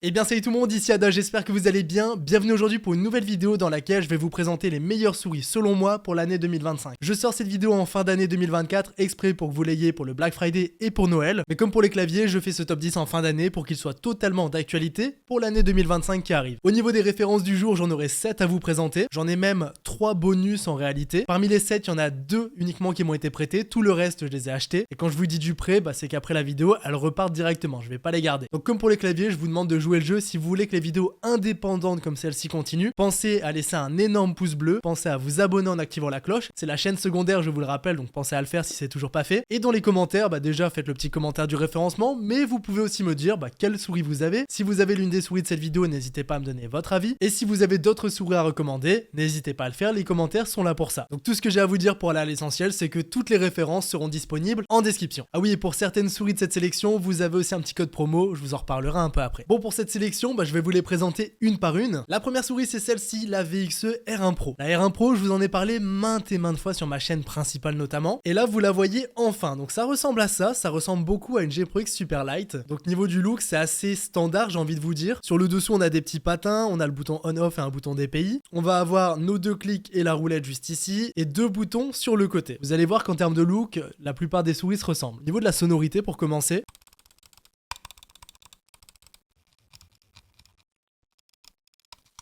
Eh bien salut tout le monde, ici Ada, j'espère que vous allez bien. Bienvenue aujourd'hui pour une nouvelle vidéo dans laquelle je vais vous présenter les meilleures souris selon moi pour l'année 2025. Je sors cette vidéo en fin d'année 2024 exprès pour que vous l'ayez pour le Black Friday et pour Noël. Mais comme pour les claviers, je fais ce top 10 en fin d'année pour qu'il soit totalement d'actualité pour l'année 2025 qui arrive. Au niveau des références du jour, j'en aurai 7 à vous présenter. J'en ai même 3 bonus en réalité. Parmi les 7, il y en a 2 uniquement qui m'ont été prêtés. Tout le reste, je les ai achetés. Et quand je vous dis du prêt, c'est qu'après la vidéo, elles repartent directement. Je vais pas les garder. Donc comme pour les claviers, je vous demande de jouer le jeu. Si vous voulez que les vidéos indépendantes comme celle-ci continuent, pensez à laisser un énorme pouce bleu, pensez à vous abonner en activant la cloche, c'est la chaîne secondaire, je vous le rappelle, donc pensez à le faire si c'est toujours pas fait. Et dans les commentaires, déjà faites le petit commentaire du référencement, mais vous pouvez aussi me dire quelle souris vous avez. Si vous avez l'une des souris de cette vidéo, n'hésitez pas à me donner votre avis. Et si vous avez d'autres souris à recommander, n'hésitez pas à le faire, les commentaires sont là pour ça. Donc tout ce que j'ai à vous dire pour aller à l'essentiel, c'est que toutes les références seront disponibles en description. Ah oui, et pour certaines souris de cette sélection, vous avez aussi un petit code promo, je vous en reparlerai un peu après. Bon, pour cette sélection, je vais vous les présenter une par une. La première souris, c'est celle-ci, la VXE R1 Pro. La R1 Pro, je vous en ai parlé maintes et maintes fois sur ma chaîne principale notamment. Et là, vous la voyez enfin. Donc ça ressemble à ça ressemble beaucoup à une G Pro X Superlight. Donc niveau du look, c'est assez standard, j'ai envie de vous dire. Sur le dessous, on a des petits patins, on a le bouton on-off et un bouton DPI. On va avoir nos 2 clics et la roulette juste ici, et 2 boutons sur le côté. Vous allez voir qu'en termes de look, la plupart des souris se ressemblent. Au niveau de la sonorité, pour commencer,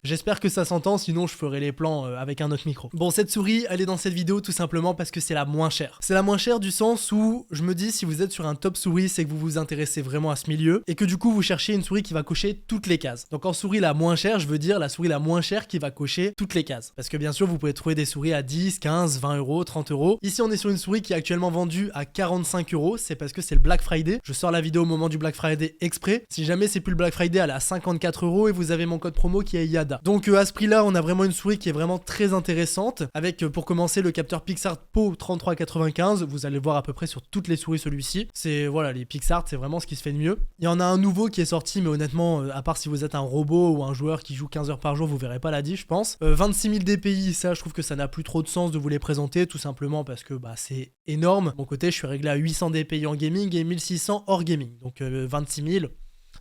j'espère que ça s'entend, sinon je ferai les plans avec un autre micro. Bon, cette souris, elle est dans cette vidéo tout simplement parce que c'est la moins chère. C'est la moins chère du sens où je me dis, si vous êtes sur un top souris, c'est que vous vous intéressez vraiment à ce milieu et que du coup, vous cherchez une souris qui va cocher toutes les cases. Donc en souris la moins chère, je veux dire la souris la moins chère qui va cocher toutes les cases. Parce que bien sûr, vous pouvez trouver des souris à 10, 15, 20 euros, 30 euros. Ici, on est sur une souris qui est actuellement vendue à 45 euros. C'est parce que c'est le Black Friday. Je sors la vidéo au moment du Black Friday exprès. Si jamais c'est plus le Black Friday, elle est à 54 euros et vous avez mon code promo qui est IADA. Donc à ce prix-là, on a vraiment une souris qui est vraiment très intéressante. Avec pour commencer le capteur PixArt-PO 3395. Vous allez le voir à peu près sur toutes les souris celui-ci. C'est voilà, les PixArt, c'est vraiment ce qui se fait de mieux. Il y en a un nouveau qui est sorti, mais honnêtement, à part si vous êtes un robot ou un joueur qui joue 15 heures par jour, vous verrez pas la diff, je pense. 26 000 DPI, ça, je trouve que ça n'a plus trop de sens de vous les présenter, tout simplement parce que c'est énorme. De mon côté, je suis réglé à 800 DPI en gaming et 1600 hors gaming. Donc 26 000.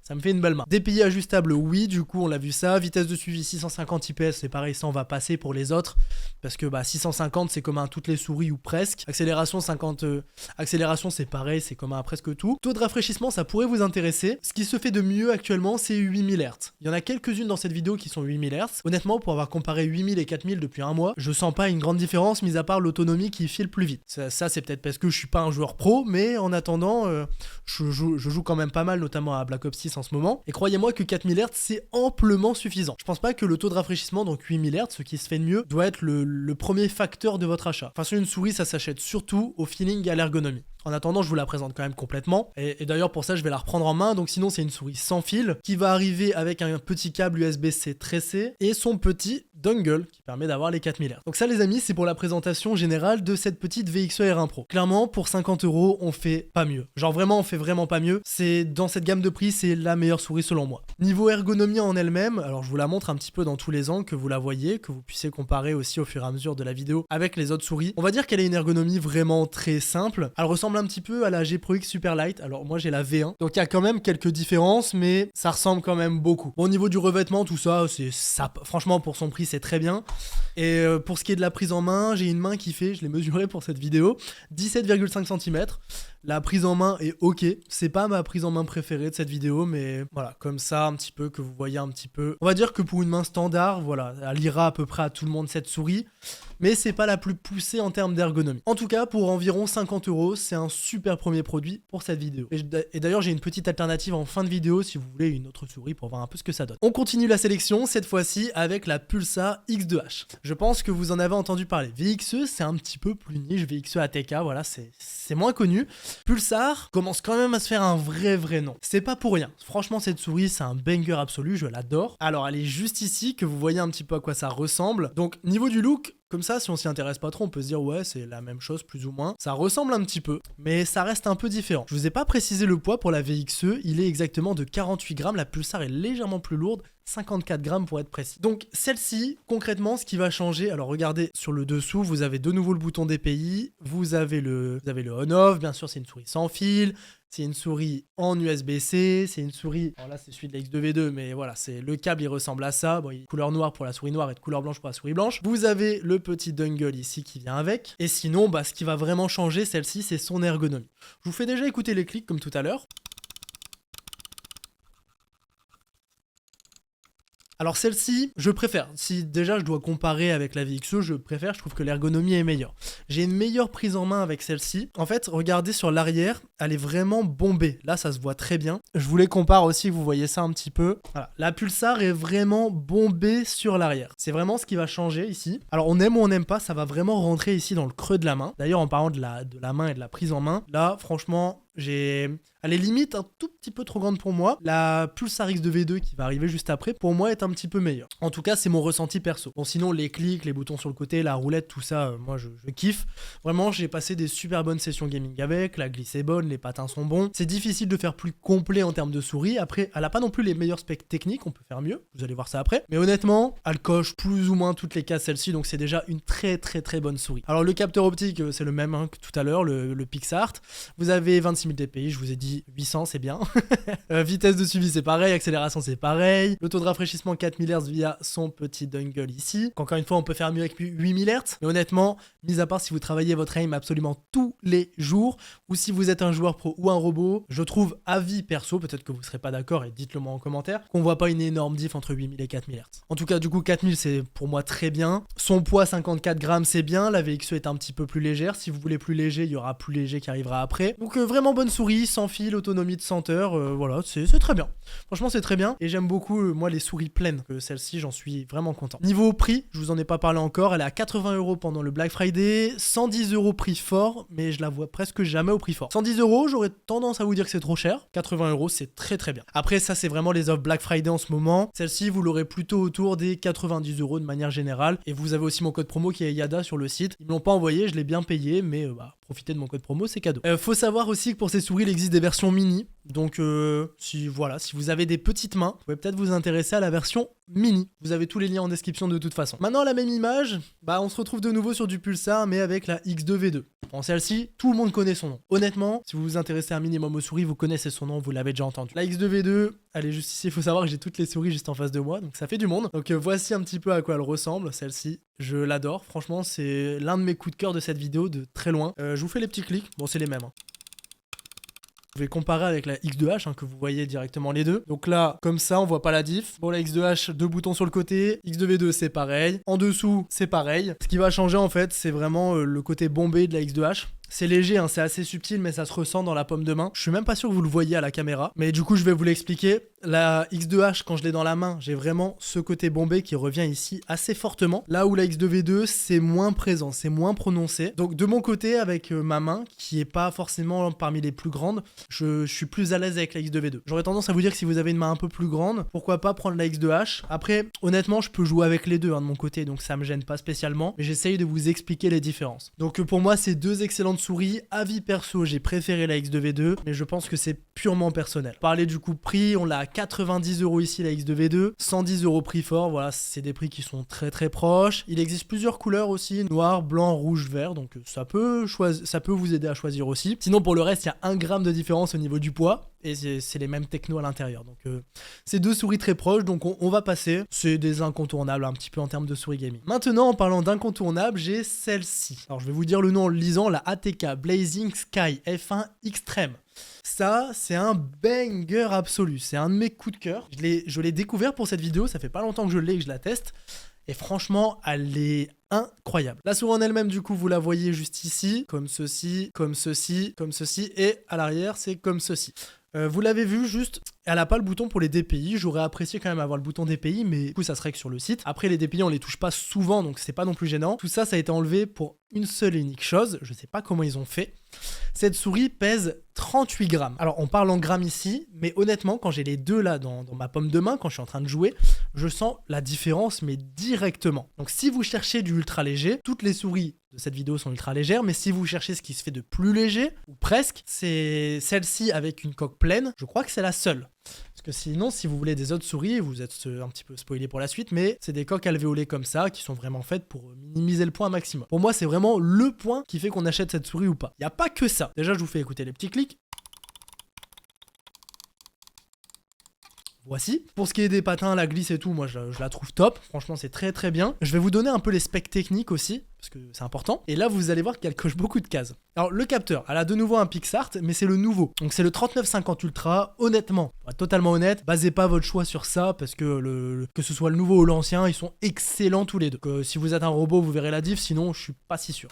Ça me fait une belle main. DPI ajustable, oui, du coup on l'a vu ça. Vitesse de suivi 650 IPS, c'est pareil, ça on va passer pour les autres. Parce que 650 c'est commun à toutes les souris ou presque. Accélération 50, accélération c'est pareil, c'est commun à presque tout. Taux de rafraîchissement, ça pourrait vous intéresser. Ce qui se fait de mieux actuellement, c'est 8000 Hz. Il y en a quelques-unes dans cette vidéo qui sont 8000 Hz. Honnêtement, pour avoir comparé 8000 et 4000 depuis un mois, je sens pas une grande différence, mis à part l'autonomie qui file plus vite. Ça c'est peut-être parce que je suis pas un joueur pro, mais en attendant, je joue quand même pas mal, notamment à Black Ops 6 en ce moment, et croyez-moi que 4000 Hz c'est amplement suffisant. Je pense pas que le taux de rafraîchissement, donc 8000 Hz, ce qui se fait de mieux, doit être le premier facteur de votre achat. Enfin, sur une souris, ça s'achète surtout au feeling et à l'ergonomie. En attendant, je vous la présente quand même complètement. Et d'ailleurs, pour ça, je vais la reprendre en main. Donc sinon, c'est une souris sans fil qui va arriver avec un petit câble USB-C tressé et son petit dongle qui permet d'avoir les 4000 Hz. Donc ça, les amis, c'est pour la présentation générale de cette petite VXE R1 Pro. Clairement, pour 50 euros, on fait pas mieux. Genre vraiment, on fait vraiment pas mieux. C'est dans cette gamme de prix, c'est la meilleure souris selon moi. Niveau ergonomie en elle-même, alors je vous la montre un petit peu dans tous les angles, que vous la voyez, que vous puissiez comparer aussi au fur et à mesure de la vidéo avec les autres souris. On va dire qu'elle a une ergonomie vraiment très simple. Elle ressemble un petit peu à la G Pro X Superlight. Alors moi j'ai la V1, donc il y a quand même quelques différences, mais ça ressemble quand même beaucoup. Bon, au niveau du revêtement, tout ça, c'est ça. Franchement, pour son prix, c'est très bien. Et pour ce qui est de la prise en main, j'ai une main qui fait, je l'ai mesuré pour cette vidéo, 17,5 cm. La prise en main est ok, c'est pas ma prise en main préférée de cette vidéo, mais voilà, comme ça un petit peu, que vous voyez un petit peu. On va dire que pour une main standard, voilà, elle ira à peu près à tout le monde cette souris, mais c'est pas la plus poussée en termes d'ergonomie. En tout cas, pour environ 50 euros, c'est un super premier produit pour cette vidéo. Et d'ailleurs, j'ai une petite alternative en fin de vidéo si vous voulez une autre souris pour voir un peu ce que ça donne. On continue la sélection, cette fois-ci avec la Pulsar X2H. Je pense que vous en avez entendu parler. VXE, c'est un petit peu plus niche, VXE ATK, voilà, c'est moins connu. Pulsar commence quand même à se faire un vrai nom. C'est pas pour rien. Franchement, cette souris, c'est un banger absolu, je l'adore. Alors, elle est juste ici, que vous voyez un petit peu à quoi ça ressemble. Donc, niveau du look, comme ça, si on s'y intéresse pas trop, on peut se dire ouais, c'est la même chose plus ou moins. Ça ressemble un petit peu, mais ça reste un peu différent. Je vous ai pas précisé le poids pour la VXE, il est exactement de 48 grammes. La Pulsar est légèrement plus lourde, 54 grammes pour être précis. Donc celle-ci, concrètement, ce qui va changer, alors regardez sur le dessous, vous avez de nouveau le bouton DPI, vous avez le on-off, bien sûr c'est une souris sans fil, c'est une souris en USB-C, c'est une souris, alors là c'est celui de la X2V2, mais voilà, c'est le câble il ressemble à ça, bon, il est couleur noire pour la souris noire et de couleur blanche pour la souris blanche. Vous avez le petit dongle ici qui vient avec, et sinon, bah, ce qui va vraiment changer celle-ci, c'est son ergonomie. Je vous fais déjà écouter les clics comme tout à l'heure. Alors celle-ci, je préfère. Si déjà je dois comparer avec la VXE, je préfère, je trouve que l'ergonomie est meilleure. J'ai une meilleure prise en main avec celle-ci. En fait, regardez sur l'arrière, elle est vraiment bombée. Là, ça se voit très bien. Je vous les compare aussi, que vous voyez ça un petit peu. Voilà. La Pulsar est vraiment bombée sur l'arrière. C'est vraiment ce qui va changer ici. Alors on aime ou on n'aime pas, ça va vraiment rentrer ici dans le creux de la main. D'ailleurs, en parlant de la main et de la prise en main, là, franchement, elle est limite un tout petit peu trop grande pour moi. La Pulsar X2V2 qui va arriver juste après, pour moi, est un petit peu meilleure. En tout cas, c'est mon ressenti perso. Bon, sinon, les clics, les boutons sur le côté, la roulette, tout ça, moi, je kiffe. Vraiment, j'ai passé des super bonnes sessions gaming avec. La glisse est bonne, les patins sont bons. C'est difficile de faire plus complet en termes de souris. Après, elle a pas non plus les meilleurs specs techniques, on peut faire mieux. Vous allez voir ça après. Mais honnêtement, elle coche plus ou moins toutes les cases celle-ci, donc c'est déjà une très bonne souris. Alors, le capteur optique, c'est le même que tout à l'heure, le PixArt. Vous avez 26 000 dpi, je vous ai dit 800, c'est bien. Vitesse de suivi, c'est pareil. Accélération, c'est pareil. Le taux de rafraîchissement 4000 Hz via son petit dongle ici. Encore une fois, on peut faire mieux avec 8000 Hz. Mais honnêtement, mis à part si vous travaillez votre aim absolument tous les jours, ou si vous êtes un joueur pro ou un robot, je trouve, avis perso, peut-être que vous ne serez pas d'accord et dites-le moi en commentaire, qu'on voit pas une énorme diff entre 8000 et 4000 Hz. En tout cas, du coup, 4000, c'est pour moi très bien. Son poids, 54 grammes, c'est bien. La VXE est un petit peu plus légère. Si vous voulez plus léger, il y aura plus léger qui arrivera après. Donc vraiment bonne souris, sans fil, autonomie de 100 heures, voilà, c'est très bien. Franchement, c'est très bien. Et j'aime beaucoup, moi, les souris pleines. Celle-ci, j'en suis vraiment content. Niveau prix, je vous en ai pas parlé encore, elle est à 80 € pendant le Black Friday, 110 € prix fort, mais je la vois presque jamais au prix fort. 110 €, j'aurais tendance à vous dire que c'est trop cher. 80 €, c'est très bien. Après, ça, c'est vraiment les offres Black Friday en ce moment. Celle-ci, vous l'aurez plutôt autour des 90 € de manière générale. Et vous avez aussi mon code promo qui est Yada sur le site. Ils me l'ont pas envoyé, je l'ai bien payé, mais profitez de mon code promo, c'est cadeau. Faut savoir aussi que pour ces souris, il existe des versions mini. Donc, si vous avez des petites mains, vous pouvez peut-être vous intéresser à la version mini. Vous avez tous les liens en description de toute façon. Maintenant, la même image, on se retrouve de nouveau sur du Pulsar, mais avec la X2V2. Bon, celle-ci, tout le monde connaît son nom. Honnêtement, si vous vous intéressez un minimum aux souris, vous connaissez son nom, vous l'avez déjà entendu. La X2V2, elle est juste ici. Il faut savoir que j'ai toutes les souris juste en face de moi, donc ça fait du monde. Donc, voici un petit peu à quoi elle ressemble, celle-ci. Je l'adore. Franchement, c'est l'un de mes coups de cœur de cette vidéo de très loin. Je vous fais les petits clics. Bon, c'est les mêmes. Je vais comparer avec la X2H, que vous voyez directement les deux. Donc là, comme ça, on voit pas la diff. Bon, la X2H, 2 boutons sur le côté. X2V2, c'est pareil. En dessous, c'est pareil. Ce qui va changer, en fait, c'est vraiment le côté bombé de la X2H. C'est léger, c'est assez subtil, mais ça se ressent dans la paume de main. Je suis même pas sûr que vous le voyez à la caméra, mais du coup, je vais vous l'expliquer. La X2H, quand je l'ai dans la main, j'ai vraiment ce côté bombé qui revient ici assez fortement. Là où la X2V2, c'est moins présent, c'est moins prononcé. Donc de mon côté, avec ma main, qui est pas forcément parmi les plus grandes, je suis plus à l'aise avec la X2V2. J'aurais tendance à vous dire que si vous avez une main un peu plus grande, pourquoi pas prendre la X2H. Après, honnêtement, je peux jouer avec les deux de mon côté, donc ça me gêne pas spécialement, mais j'essaye de vous expliquer les différences. Donc pour moi, c'est deux excellentes souris. Avis perso, j'ai préféré la X2V2, mais je pense que c'est purement personnel. Parler du coup prix, on l'a à 90 € ici la X2V2, 110 € prix fort, voilà, c'est des prix qui sont très proches. Il existe plusieurs couleurs aussi, noir, blanc, rouge, vert, donc ça peut vous aider à choisir aussi. Sinon pour le reste, il y a 1 gramme de différence au niveau du poids, et c'est les mêmes technos à l'intérieur. Donc c'est deux souris très proches, donc on va passer. C'est des incontournables un petit peu en termes de souris gaming. Maintenant, en parlant d'incontournables, j'ai celle-ci. Alors je vais vous dire le nom en le lisant, la ATK Blazing Sky F1 Extreme. Ça, c'est un banger absolu. C'est un de mes coups de cœur. Je l'ai découvert pour cette vidéo, ça fait pas longtemps que je l'ai et que je la teste. Et franchement, elle est incroyable. La souris en elle-même, du coup, vous la voyez juste ici, comme ceci, comme ceci, comme ceci, et à l'arrière, c'est comme ceci. Vous l'avez vu, juste, elle n'a pas le bouton pour les DPI. J'aurais apprécié quand même avoir le bouton DPI, mais du coup, ça se règle sur le site. Après, les DPI, on les touche pas souvent, donc c'est pas non plus gênant. Tout ça, ça a été enlevé pour une seule et unique chose. Je sais pas comment ils ont fait. Cette souris pèse 38 grammes. Alors, on parle en grammes ici, mais honnêtement, quand j'ai les deux là dans ma paume de main, quand je suis en train de jouer, je sens la différence, mais directement. Donc, si vous cherchez du ultra léger, toutes les souris de cette vidéo sont ultra légères, mais si vous cherchez ce qui se fait de plus léger, ou presque, c'est celle-ci avec une coque pleine. Je crois que c'est la seule. Parce Parce que sinon, si vous voulez des autres souris, vous êtes un petit peu spoilé pour la suite, mais c'est des coques alvéolées comme ça qui sont vraiment faites pour minimiser le point maximum. Pour moi, c'est vraiment le point qui fait qu'on achète cette souris ou pas. Il n'y a pas que ça. Déjà, je vous fais écouter les petits clics. Voici. Pour ce qui est des patins, la glisse et tout, moi je la trouve top. Franchement, c'est très très bien. Je vais vous donner un peu les specs techniques aussi, parce que c'est important. Et là, vous allez voir qu'elle coche beaucoup de cases. Alors, le capteur, elle a de nouveau un PixArt, mais c'est le nouveau. Donc, c'est le 3950 Ultra. Honnêtement, pour être totalement honnête, basez pas votre choix sur ça, parce que que ce soit le nouveau ou l'ancien, ils sont excellents tous les deux. Donc, si vous êtes un robot, vous verrez la diff, sinon, je suis pas si sûr.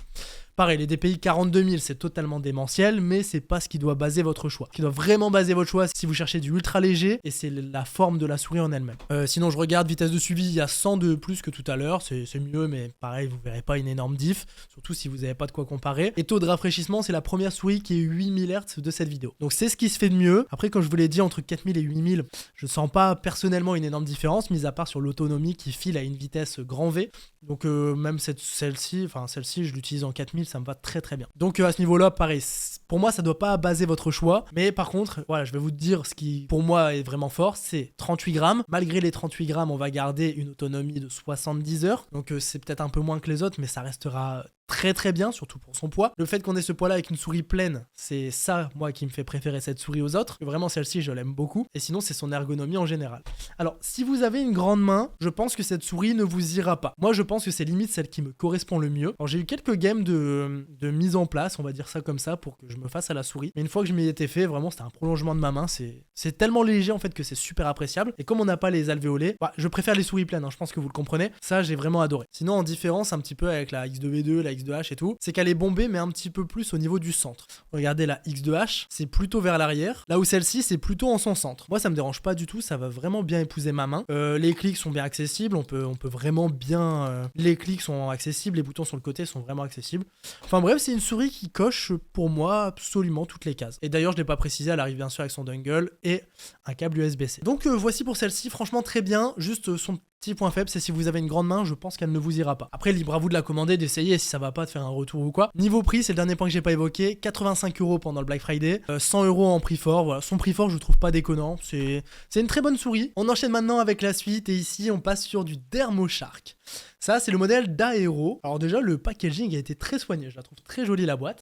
Pareil, les DPI 42 000, c'est totalement démentiel, mais c'est pas ce qui doit baser votre choix. Ce qui doit vraiment baser votre choix, si vous cherchez du ultra léger, et c'est la forme de la souris en elle-même. Sinon, je regarde vitesse de suivi, il y a 100 de plus que tout à l'heure, c'est mieux, mais pareil, vous verrez pas une énorme diff, surtout si vous n'avez pas de quoi comparer. Et taux de rafraîchissement, c'est la première souris qui est 8000 Hz de cette vidéo. Donc c'est ce qui se fait de mieux. Après, comme je vous l'ai dit, entre 4000 et 8000, je sens pas personnellement une énorme différence, mis à part sur l'autonomie qui file à une vitesse grand V. Donc même celle-ci, je l'utilise en 4000, ça me va très très bien. Donc à ce niveau-là, pareil, pour moi, ça doit pas baser votre choix. Mais par contre, voilà, je vais vous dire ce qui, pour moi, est vraiment fort, c'est 38 grammes. Malgré les 38 grammes, on va garder une autonomie de 70 heures. Donc c'est peut-être un peu moins que les autres, mais ça restera très très bien, surtout pour son poids. Le fait qu'on ait ce poids-là avec une souris pleine, c'est ça, moi, qui me fait préférer cette souris aux autres. Vraiment, celle-ci, je l'aime beaucoup. Et sinon, c'est son ergonomie en général. Alors, si vous avez une grande main, je pense que cette souris ne vous ira pas. Moi, je pense que c'est limite celle qui me correspond le mieux. Alors, j'ai eu quelques games de mise en place, on va dire ça comme ça, pour que je me fasse à la souris. Mais une fois que je m'y étais fait, vraiment, c'était un prolongement de ma main. C'est tellement léger, en fait, que c'est super appréciable. Et comme on n'a pas les alvéolés, je préfère les souris pleines, hein, je pense que vous le comprenez. Ça, j'ai vraiment adoré. Sinon, en différence un petit peu avec la X2V2, la X2H et tout, c'est qu'elle est bombée, mais un petit peu plus au niveau du centre. Regardez la X2H, c'est plutôt vers l'arrière, là où celle-ci, c'est plutôt en son centre. Moi, ça me dérange pas du tout, ça va vraiment bien épouser ma main. Les clics sont bien accessibles, on peut vraiment bien... Les clics sont accessibles, les boutons sur le côté sont vraiment accessibles. Enfin bref, c'est une souris qui coche, pour moi, absolument toutes les cases. Et d'ailleurs, je l'ai pas précisé, elle arrive bien sûr avec son dongle et un câble USB-C. Donc voici pour celle-ci, franchement très bien, juste son petit point faible, c'est si vous avez une grande main, je pense qu'elle ne vous ira pas. Après, libre à vous de la commander, d'essayer, si ça va pas, de faire un retour ou quoi. Niveau prix, c'est le dernier point que j'ai pas évoqué, 85 € pendant le Black Friday, 100 € en prix fort, voilà. Son prix fort, je trouve pas déconnant, c'est une très bonne souris. On enchaîne maintenant avec la suite, et ici, on passe sur du Dermoshark. Ça, c'est le modèle d'Aero. Alors déjà, le packaging a été très soigné, je la trouve très jolie la boîte.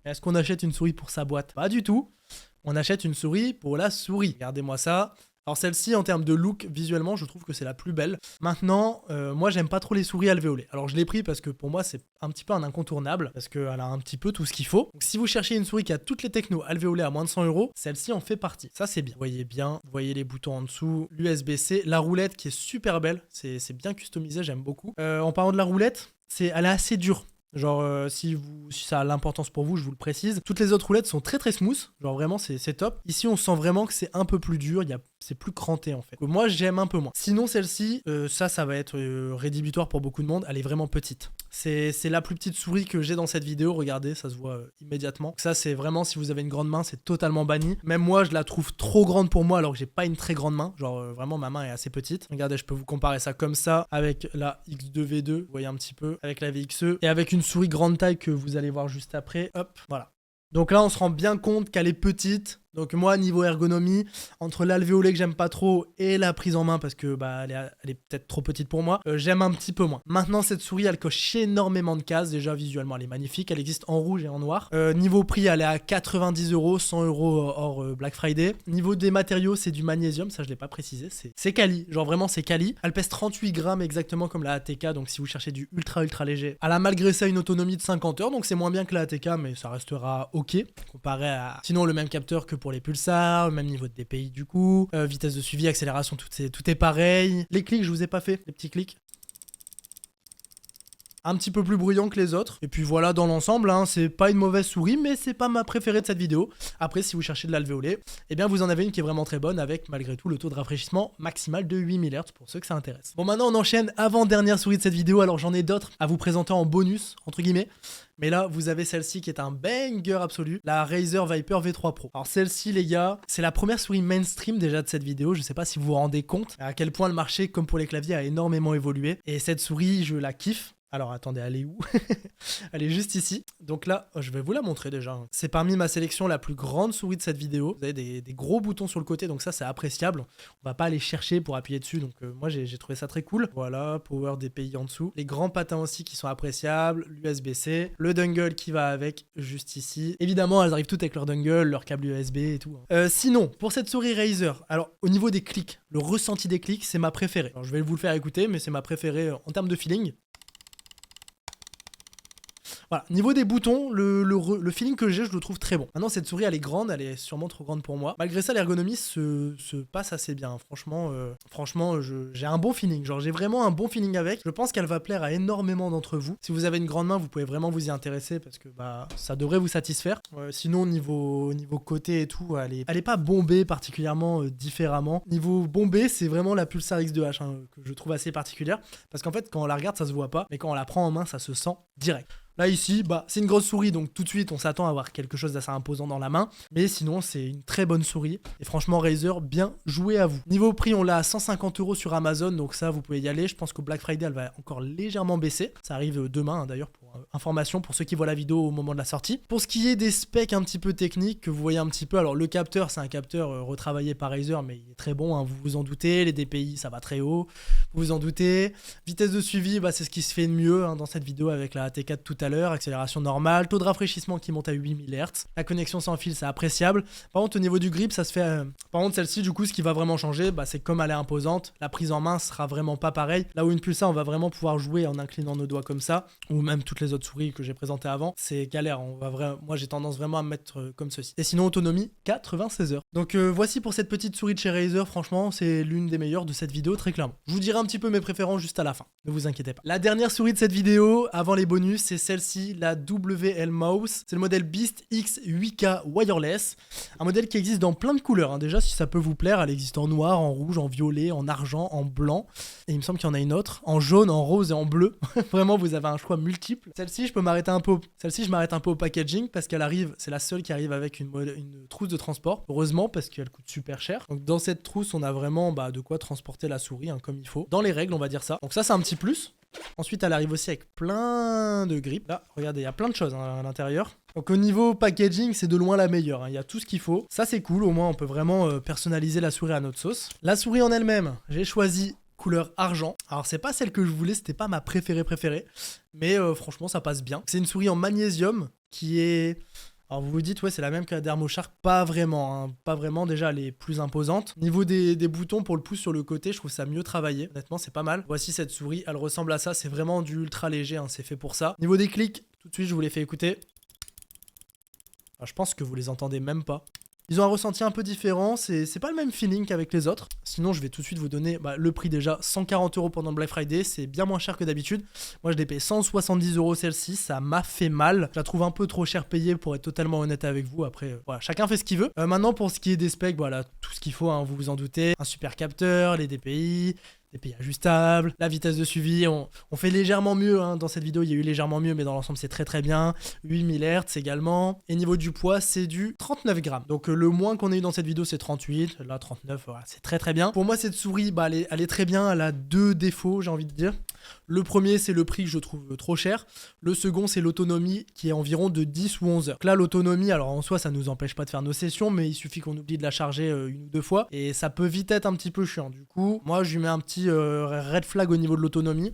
Est-ce qu'on achète une souris pour sa boîte? Pas du tout. On achète une souris pour la souris. Regardez-moi ça. Alors celle-ci, en termes de look, visuellement, je trouve que c'est la plus belle. Maintenant, moi, j'aime pas trop les souris alvéolées. Alors je l'ai pris parce que pour moi, c'est un petit peu un incontournable, parce qu'elle a un petit peu tout ce qu'il faut. Donc si vous cherchez une souris qui a toutes les technos alvéolées à moins de 100 €, celle-ci en fait partie. Ça, c'est bien. Vous voyez les boutons en dessous, l'USB-C, la roulette qui est super belle. C'est bien customisé, j'aime beaucoup. En parlant de la roulette, elle est assez dure. Genre si ça a l'importance pour vous, je vous le précise. Toutes les autres roulettes sont très très smooth, genre vraiment c'est top. Ici on sent vraiment que c'est un peu plus dur, c'est plus cranté en fait. Moi j'aime un peu moins. Sinon celle-ci, ça va être rédhibitoire pour beaucoup de monde, elle est vraiment petite. C'est la plus petite souris que j'ai dans cette vidéo, regardez, ça se voit immédiatement. Ça c'est vraiment, si vous avez une grande main, c'est totalement banni. Même moi je la trouve trop grande pour moi alors que j'ai pas une très grande main. Genre vraiment ma main est assez petite. Regardez, je peux vous comparer ça comme ça avec la X2V2, vous voyez un petit peu, avec la VXE et avec une souris grande taille que vous allez voir juste après. Hop, voilà. Donc là on se rend bien compte qu'elle est petite. Donc moi, niveau ergonomie, entre l'alvéolé que j'aime pas trop et la prise en main parce que elle est peut-être trop petite pour moi, j'aime un petit peu moins. Maintenant, cette souris, elle coche énormément de cases. Déjà, visuellement, elle est magnifique. Elle existe en rouge et en noir. Niveau prix, elle est à 90 €, 100 € hors Black Friday. Niveau des matériaux, c'est du magnésium. Ça, je l'ai pas précisé. C'est quali. Genre vraiment, c'est quali. Elle pèse 38 grammes exactement comme la ATK. Donc si vous cherchez du ultra léger, elle a malgré ça une autonomie de 50 heures. Donc c'est moins bien que la ATK, mais ça restera ok comparé à sinon le même capteur que pour les pulsars, même niveau de DPI du coup, vitesse de suivi, accélération, tout est pareil. Les clics, je vous ai pas fait, les petits clics. Un petit peu plus bruyant que les autres. Et puis voilà, dans l'ensemble, hein, c'est pas une mauvaise souris, mais c'est pas ma préférée de cette vidéo. Après, si vous cherchez de l'alvéolé, eh bien vous en avez une qui est vraiment très bonne, avec malgré tout le taux de rafraîchissement maximal de 8000 Hz pour ceux que ça intéresse. Bon, maintenant on enchaîne, avant-dernière souris de cette vidéo, alors j'en ai d'autres à vous présenter en bonus, entre guillemets. Mais là, vous avez celle-ci qui est un banger absolu, la Razer Viper V3 Pro. Alors celle-ci, les gars, c'est la première souris mainstream déjà de cette vidéo. Je sais pas si vous vous rendez compte à quel point le marché, comme pour les claviers, a énormément évolué. Et cette souris, je la kiffe. Alors attendez, elle est où? Elle est juste ici. Donc là, je vais vous la montrer déjà. C'est parmi ma sélection la plus grande souris de cette vidéo. Vous avez des gros boutons sur le côté, donc ça c'est appréciable. On va pas aller chercher pour appuyer dessus, donc moi j'ai trouvé ça très cool. Voilà, Power DPI en dessous. Les grands patins aussi qui sont appréciables, l'USB-C, le dongle qui va avec juste ici. Évidemment, elles arrivent toutes avec leur dongle, leur câble USB et tout. Sinon, pour cette souris Razer, alors au niveau des clics, le ressenti des clics, c'est ma préférée. Alors, je vais vous le faire écouter, mais c'est ma préférée en termes de feeling. Voilà, niveau des boutons, le feeling que j'ai, je le trouve très bon. Maintenant, cette souris, elle est grande, elle est sûrement trop grande pour moi. Malgré ça, l'ergonomie se passe assez bien. Franchement, j'ai un bon feeling. Genre, j'ai vraiment un bon feeling avec. Je pense qu'elle va plaire à énormément d'entre vous. Si vous avez une grande main, vous pouvez vraiment vous y intéresser parce que bah, ça devrait vous satisfaire. Sinon, niveau côté et tout, elle est pas bombée particulièrement différemment. Niveau bombée, c'est vraiment la Pulsar X2H que je trouve assez particulière. Parce qu'en fait, quand on la regarde, ça se voit pas. Mais quand on la prend en main, ça se sent direct. Là ici, bah, c'est une grosse souris, donc tout de suite on s'attend à avoir quelque chose d'assez imposant dans la main. Mais sinon c'est une très bonne souris. Et franchement Razer, bien joué à vous. Niveau prix, on l'a à 150 € sur Amazon, donc ça vous pouvez y aller. Je pense qu'au Black Friday elle va encore légèrement baisser. Ça arrive demain d'ailleurs pour information pour ceux qui voient la vidéo au moment de la sortie. Pour ce qui est des specs un petit peu techniques que vous voyez un petit peu, alors le capteur c'est un capteur retravaillé par Razer mais il est très bon, vous vous en doutez. Les DPI ça va très haut, vous vous en doutez. Vitesse de suivi, bah, c'est ce qui se fait de mieux dans cette vidéo avec la AT4 tout à l'heure, accélération normale, taux de rafraîchissement qui monte à 8000 Hz, la connexion sans fil c'est appréciable. Par contre au niveau du grip ça se fait... Par contre celle-ci du coup ce qui va vraiment changer, bah, c'est comme elle est imposante, la prise en main sera vraiment pas pareille. Là où une Pulsar on va vraiment pouvoir jouer en inclinant nos doigts comme ça, ou même toutes les autres souris que j'ai présentées avant, c'est galère, moi j'ai tendance vraiment à me mettre comme ceci. Et sinon autonomie 96 heures. Donc voici pour cette petite souris de chez Razer, franchement c'est l'une des meilleures de cette vidéo très clairement. Je vous dirai un petit peu mes préférences juste à la fin, ne vous inquiétez pas. La dernière souris de cette vidéo, avant les bonus, c'est celle-ci, la WL Mouse. C'est le modèle Beast X 8K Wireless. Un modèle qui existe dans plein de couleurs. Déjà, si ça peut vous plaire, elle existe en noir, en rouge, en violet, en argent, en blanc. Et il me semble qu'il y en a une autre, en jaune, en rose et en bleu. Vraiment, vous avez un choix multiple. Celle-ci, je m'arrête un peu au packaging parce qu'elle arrive, c'est la seule qui arrive avec une trousse de transport. Heureusement, parce qu'elle coûte super cher. Donc dans cette trousse, on a vraiment de quoi transporter la souris comme il faut. Dans les règles, on va dire ça. Donc ça, c'est un petit plus. Ensuite, elle arrive aussi avec plein de grips. Là, regardez, il y a plein de choses à l'intérieur. Donc au niveau packaging, c'est de loin la meilleure. Il y a tout ce qu'il faut. Ça, c'est cool. Au moins, on peut vraiment personnaliser la souris à notre sauce. La souris en elle-même, j'ai choisi couleur argent. Alors, c'est pas celle que je voulais. C'était pas ma préférée. Mais franchement, ça passe bien. C'est une souris en magnésium qui est... Alors vous vous dites, ouais, c'est la même que la Dermoshark. Pas vraiment, pas vraiment. Déjà, elle est plus imposante. Niveau des boutons pour le pouce sur le côté, je trouve ça mieux travaillé. Honnêtement, c'est pas mal. Voici cette souris, elle ressemble à ça. C'est vraiment du ultra léger, c'est fait pour ça. Niveau des clics, tout de suite, je vous les fais écouter. Alors, je pense que vous les entendez même pas. Ils ont un ressenti un peu différent, c'est pas le même feeling qu'avec les autres. Sinon, je vais tout de suite vous donner le prix déjà. 140 € pendant le Black Friday, c'est bien moins cher que d'habitude. Moi, je l'ai payé 170 € celle-ci, ça m'a fait mal. Je la trouve un peu trop cher payée pour être totalement honnête avec vous. Après, voilà, chacun fait ce qu'il veut. Maintenant, pour ce qui est des specs, voilà, tout ce qu'il faut, vous vous en doutez. Un super capteur, les DPI ajustables, la vitesse de suivi, on fait légèrement mieux, dans cette vidéo il y a eu légèrement mieux, mais dans l'ensemble c'est très bien, 8000 Hz également, et niveau du poids c'est du 39 grammes, donc le moins qu'on ait eu dans cette vidéo c'est 38, là 39, voilà, c'est très bien. Pour moi cette souris, elle est très bien, elle a deux défauts j'ai envie de dire. Le premier c'est le prix que je trouve trop cher, le second c'est l'autonomie qui est environ de 10 ou 11 heures. Donc là l'autonomie, alors en soi ça nous empêche pas de faire nos sessions, mais il suffit qu'on oublie de la charger une ou deux fois, et ça peut vite être un petit peu chiant. Du coup, moi je lui mets un petit red flag au niveau de l'autonomie.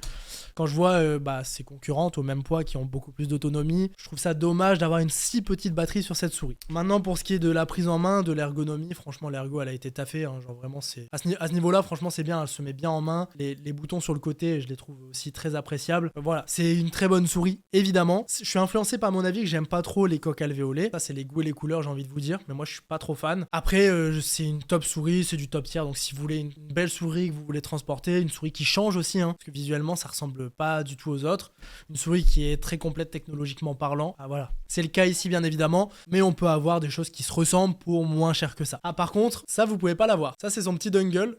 Quand je vois ses concurrentes au même poids qui ont beaucoup plus d'autonomie, je trouve ça dommage d'avoir une si petite batterie sur cette souris. Maintenant, pour ce qui est de la prise en main, de l'ergonomie, franchement, l'ergo, elle a été taffée. Genre vraiment, c'est à ce niveau-là, franchement, c'est bien. Elle se met bien en main. Les boutons sur le côté, je les trouve aussi très appréciables. Voilà, c'est une très bonne souris, évidemment. Je suis influencé par mon avis que j'aime pas trop les coques alvéolées. Ça, c'est les goûts et les couleurs, j'ai envie de vous dire. Mais moi, je suis pas trop fan. Après, c'est une top souris, c'est du top tier. Donc, si vous voulez une belle souris que vous voulez transporter, une souris qui change aussi, parce que visuellement, ça ressemble pas du tout aux autres. Une souris qui est très complète technologiquement parlant. Voilà. C'est le cas ici bien évidemment, mais on peut avoir des choses qui se ressemblent pour moins cher que ça. Par contre, ça vous pouvez pas l'avoir. Ça c'est son petit dongle.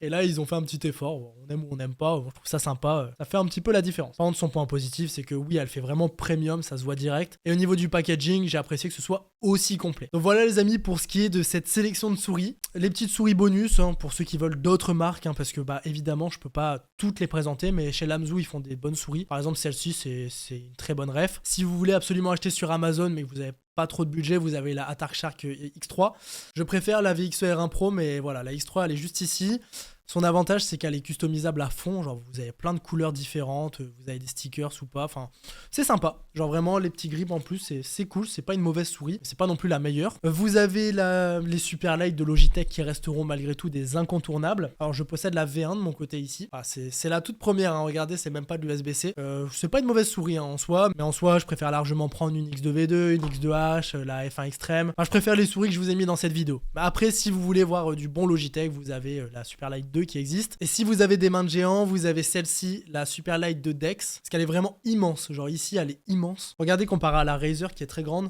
Et là, ils ont fait un petit effort. On aime ou on n'aime pas, je trouve ça sympa. Ça fait un petit peu la différence. Par contre, son point positif, c'est que oui, elle fait vraiment premium, ça se voit direct. Et au niveau du packaging, j'ai apprécié que ce soit aussi complet. Donc voilà les amis pour ce qui est de cette sélection de souris. Les petites souris bonus, pour ceux qui veulent d'autres marques, parce que bah évidemment, je peux pas toutes les présenter, mais chez Lamzou, ils font des bonnes souris. Par exemple, celle-ci, c'est une très bonne ref. Si vous voulez absolument acheter sur Amazon, mais que vous avez pas trop de budget, vous avez la Attack Shark X3. Je préfère la VXE-R1 Pro, mais voilà, la X3 elle est juste ici. Son avantage, c'est qu'elle est customisable à fond. Genre, vous avez plein de couleurs différentes, vous avez des stickers ou pas. Enfin, c'est sympa. Genre, vraiment, les petits grips en plus, c'est cool. C'est pas une mauvaise souris. C'est pas non plus la meilleure. Vous avez les Super Light de Logitech qui resteront malgré tout des incontournables. Alors, je possède la V1 de mon côté ici. Ah, c'est la toute première. Regardez, c'est même pas de l'USB-C. C'est pas une mauvaise souris en soi. Mais en soi, je préfère largement prendre une X2V2, une X2H, la F1 Extreme. Enfin, je préfère les souris que je vous ai mis dans cette vidéo. Mais après, si vous voulez voir du bon Logitech, vous avez la Super Light 2 qui existe. Et si vous avez des mains de géant, vous avez celle-ci, la Super Light de Dex, parce qu'elle est vraiment immense. Genre ici, elle est immense. Regardez comparé à la Razer qui est très grande.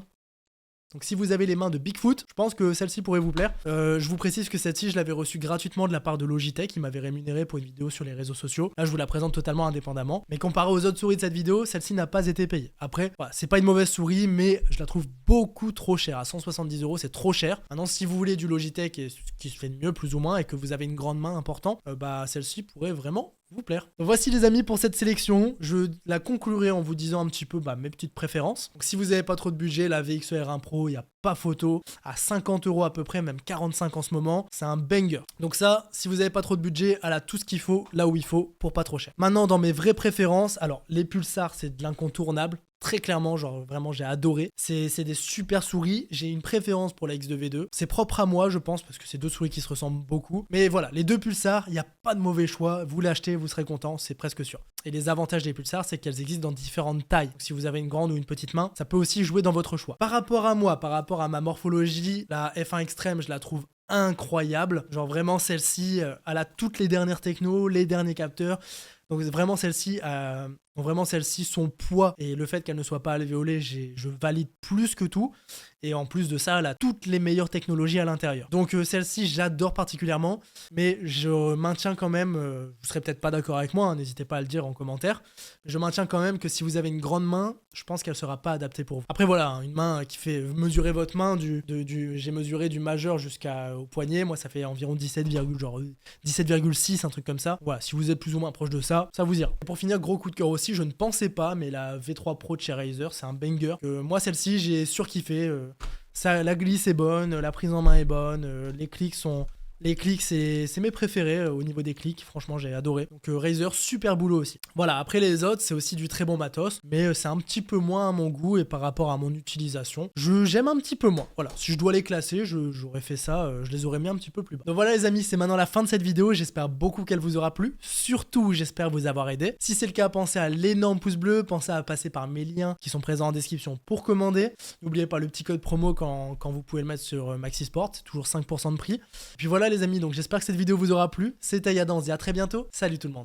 Donc si vous avez les mains de Bigfoot, je pense que celle-ci pourrait vous plaire. Je vous précise que celle-ci, je l'avais reçue gratuitement de la part de Logitech, qui m'avait rémunéré pour une vidéo sur les réseaux sociaux. Là, je vous la présente totalement indépendamment. Mais comparé aux autres souris de cette vidéo, celle-ci n'a pas été payée. Après, voilà, c'est pas une mauvaise souris, mais je la trouve beaucoup trop chère. À 170 €, c'est trop cher. Maintenant, si vous voulez du Logitech et qui se fait de mieux, plus ou moins, et que vous avez une grande main importante, bah celle-ci pourrait vraiment vous plaire. Donc voici les amis pour cette sélection. Je la conclurai en vous disant un petit peu mes petites préférences. Donc si vous n'avez pas trop de budget, la VXE-R1 Pro, il n'y a pas photo. À 50 € à peu près, même 45 en ce moment, c'est un banger. Donc ça, si vous n'avez pas trop de budget, elle a tout ce qu'il faut, là où il faut, pour pas trop cher. Maintenant, dans mes vraies préférences, alors les Pulsar, c'est de l'incontournable. Très clairement, genre vraiment j'ai adoré. C'est des super souris. J'ai une préférence pour la X2V2. C'est propre à moi, je pense, parce que c'est deux souris qui se ressemblent beaucoup. Mais voilà, les deux Pulsar, il n'y a pas de mauvais choix. Vous l'achetez, vous serez content, c'est presque sûr. Et les avantages des Pulsar, c'est qu'elles existent dans différentes tailles. Donc, si vous avez une grande ou une petite main, ça peut aussi jouer dans votre choix. Par rapport à moi, par rapport à ma morphologie, la F1 Extreme, je la trouve incroyable. Genre vraiment celle-ci, elle a toutes les dernières technos, les derniers capteurs. Donc vraiment celle-ci, son poids et le fait qu'elle ne soit pas alvéolée, je valide plus que tout. Et en plus de ça, elle a toutes les meilleures technologies à l'intérieur. Donc celle-ci, j'adore particulièrement. Mais je maintiens quand même, vous serez peut-être pas d'accord avec moi, n'hésitez pas à le dire en commentaire. Je maintiens quand même que si vous avez une grande main, je pense qu'elle ne sera pas adaptée pour vous. Après voilà, une main qui fait mesurer votre main, j'ai mesuré du majeur jusqu'au poignet. Moi, ça fait environ 17,6, un truc comme ça. Voilà, si vous êtes plus ou moins proche de ça, ça vous ira. Et pour finir, gros coup de cœur aussi, je ne pensais pas, mais la V3 Pro de chez Razer, c'est un banger. Moi, celle-ci, j'ai surkiffé. La glisse est bonne, la prise en main est bonne, les clics, c'est mes préférés au niveau des clics. Franchement, j'ai adoré. Donc Razer, super boulot aussi. Voilà, après les autres, c'est aussi du très bon matos, mais c'est un petit peu moins à mon goût et par rapport à mon utilisation, j'aime un petit peu moins. Voilà, si je dois les classer, j'aurais fait ça, je les aurais mis un petit peu plus bas. Donc voilà les amis, c'est maintenant la fin de cette vidéo. J'espère beaucoup qu'elle vous aura plu. Surtout, j'espère vous avoir aidé. Si c'est le cas, pensez à l'énorme pouce bleu, pensez à passer par mes liens qui sont présents en description pour commander. N'oubliez pas le petit code promo quand vous pouvez le mettre sur Maxisport, c'est toujours 5% de prix. Et puis voilà les amis, donc j'espère que cette vidéo vous aura plu. C'était Yada, on se dit à très bientôt. Salut tout le monde.